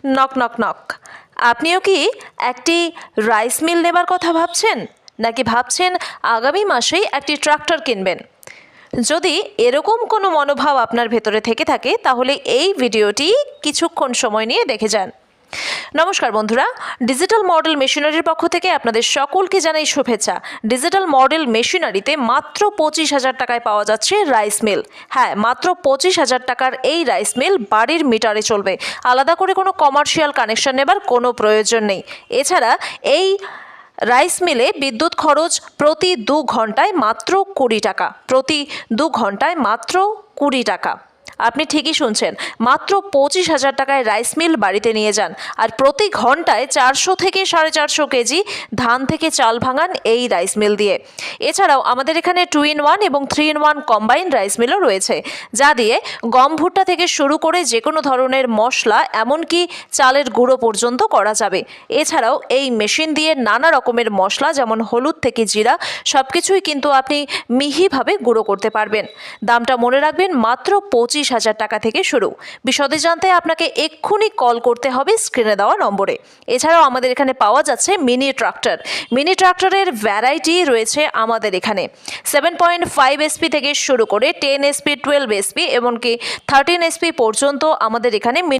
Knock knock knock. আপনিও কি একটি রাইস মিল নেবার কথা ভাবছেন, নাকি ভাবছেন আগামী মাসেই একটি ট্রাক্টর কিনবেন? যদি এরকম কোনো মনোভাব আপনার ভেতরে থেকে থাকে তাহলে এই ভিডিওটি কিছুক্ষণ সময় নিয়ে দেখে যান। নমস্কার বন্ধুরা, ডিজিটাল মডেল মেশিনারির পক্ষ থেকে আপনাদের সকলকে জানাই শুভেচ্ছা। ডিজিটাল মডেল মেশিনারিতে মাত্র 25,000 টাকায় পাওয়া যাচ্ছে রাইস মিল। হ্যাঁ, মাত্র 25,000 টাকার এই রাইস মিল বাড়ির মিটারে চলবে। আলাদা করে কোনো কমার্শিয়াল কানেকশন নেবার কোনো প্রয়োজন নেই। এছাড়া এই রাইস মিলে বিদ্যুৎ খরচ প্রতি 2 ঘন্টায় মাত্র 20 টাকা। প্রতি 2 ঘন্টায় মাত্র 20 টাকা। আপনি ঠিকই শুনছেন, মাত্র 25,000 টাকায় রাইস মিল বাড়িতে নিয়ে যান আর প্রতি ঘন্টায় 400 থেকে 450 কেজি ধান থেকে চাল ভাঙান এই রাইস মিল দিয়ে। এছাড়াও আমাদের এখানে 2-in-1 এবং 3-in-1 কম্বাইন্ড রাইস মিলও রয়েছে, যা দিয়ে গম ভুট্টা থেকে শুরু করে যে কোনো ধরনের মশলা এমনকি চালের গুঁড়ো পর্যন্ত করা যাবে। এছাড়াও এই মেশিন দিয়ে নানা রকমের মশলা যেমন হলুদ থেকে জিরা সব কিছুই কিন্তু আপনি মিহিভাবে গুঁড়ো করতে পারবেন। দামটা মনে রাখবেন, মাত্র 25,000 টাকা থেকে শুরু। বিশদে জানতে আপনাকে এক্ষুনি কল করতে হবে স্ক্রিনে দেওয়া নম্বরে। এছাড়াও আমাদের এখানে পাওয়া যাচ্ছে মিনি ট্রাক্টর। মিনি ট্রাক্টরের ভ্যারাইটি রয়েছে আমাদের এখানে 7.5 এসপি থেকে শুরু করে 10 এসপি, 12 এসপি এমনকি 13 এসপি পর্যন্ত আমাদের এখানে